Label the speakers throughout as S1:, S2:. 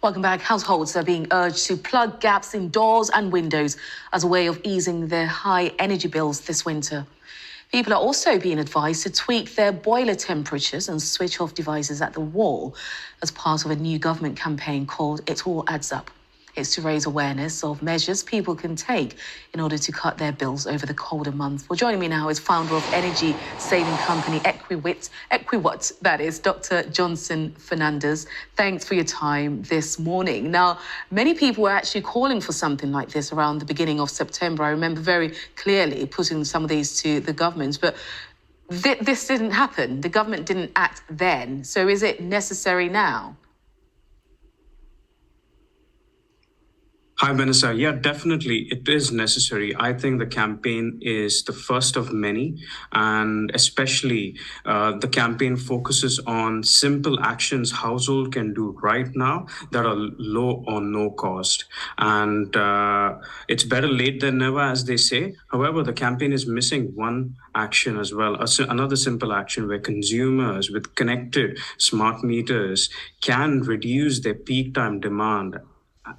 S1: Welcome back. Households are being urged to plug gaps in doors and windows as a way of easing their high energy bills this winter. People are also being advised to tweak their boiler temperatures and switch off devices at the wall as part of a new government campaign called It All Adds Up. It's to raise awareness of measures people can take in order to cut their bills over the colder months. Well, joining me now is founder of energy saving company Equiwatt, that is, Dr. Johnson Fernandes. Thanks for your time this morning. Now, many people were actually calling for something like this around the beginning of September. I remember very clearly putting some of these to the government, but this didn't happen. The government didn't act then. So is it necessary now?
S2: Hi, Vanessa. Yeah, definitely. It is necessary. I think the campaign is the first of many, and especially the campaign focuses on simple actions household can do right now that are low or no cost. And it's better late than never, as they say. However, the campaign is missing one action as well, another simple action where consumers with connected smart meters can reduce their peak time demand.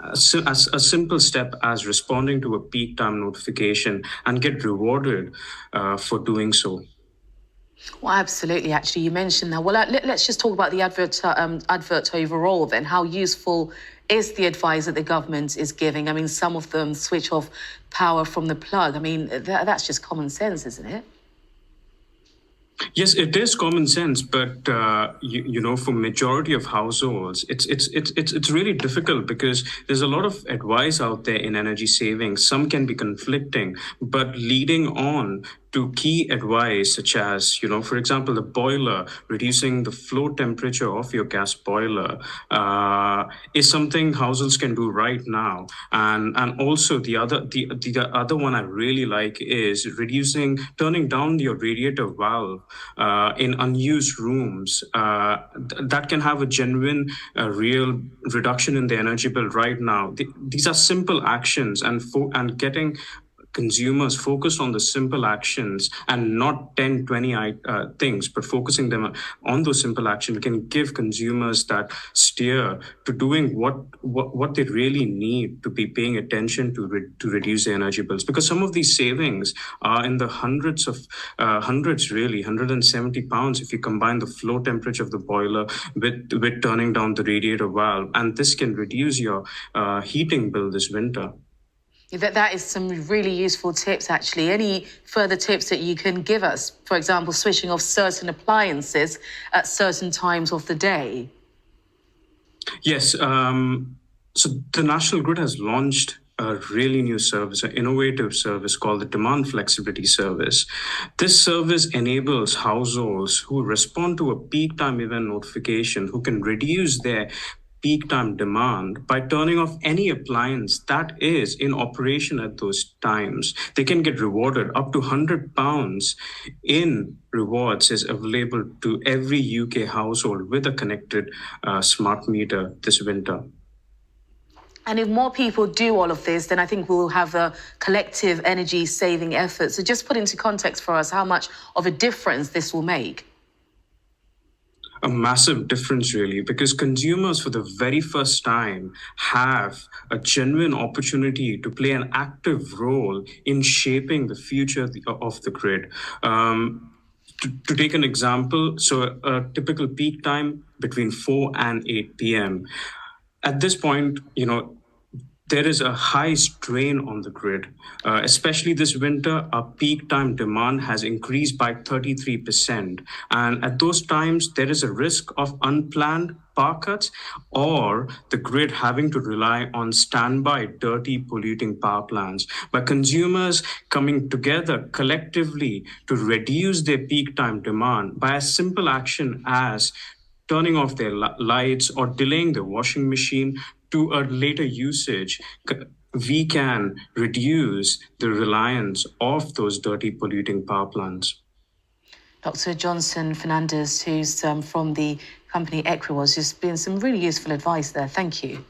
S2: As a simple step as responding to a peak time notification and get rewarded for doing so.
S1: Well, absolutely. Actually, you mentioned that. Well, let's just talk about the advert overall then. How useful is the advice that the government is giving? I mean, some of them switch off power from the plug. I mean, that's just common sense, isn't it?
S2: Yes, it is common sense, but for majority of households, it's really difficult because there's a lot of advice out there in energy saving. Some can be conflicting, but leading on to key advice such as, for example, the boiler, reducing the flow temperature of your gas boiler is something households can do right now. And also the other one I really like is turning down your radiator valve in unused rooms. That can have a genuine, real reduction in the energy bill right now. These are simple actions, and getting consumers focused on the simple actions and not 10, 20 things, but focusing them on those simple actions can give consumers that steer to doing what they really need to be paying attention to reduce their energy bills. Because some of these savings are in the hundreds, really, £170 if you combine the flow temperature of the boiler with turning down the radiator valve. And this can reduce your heating bill this winter.
S1: That is some really useful tips, actually. Any further tips that you can give us? For example, switching off certain appliances at certain times of the day?
S2: Yes. So the National Grid has launched a really new service, an innovative service called the Demand Flexibility Service. This service enables households who respond to a peak time event notification, who can reduce their peak time demand by turning off any appliance that is in operation at those times. They can get rewarded. Up to £100 in rewards is available to every UK household with a connected smart meter this winter.
S1: And if more people do all of this, then I think we'll have a collective energy saving effort. So just put into context for us how much of a difference this will make.
S2: A massive difference, really, because consumers for the very first time have a genuine opportunity to play an active role in shaping the future of the grid. To take an example, so a typical peak time between 4 and 8 p.m. At this point, there is a high strain on the grid. Especially this winter, our peak time demand has increased by 33%. And at those times, there is a risk of unplanned power cuts or the grid having to rely on standby, dirty, polluting power plants. But consumers coming together collectively to reduce their peak time demand by a simple action as turning off their lights or delaying the washing machine to a later usage, we can reduce the reliance of those dirty, polluting power plants.
S1: Dr. Johnson Fernandes, who's from the company Equiwatt, has been some really useful advice there. Thank you.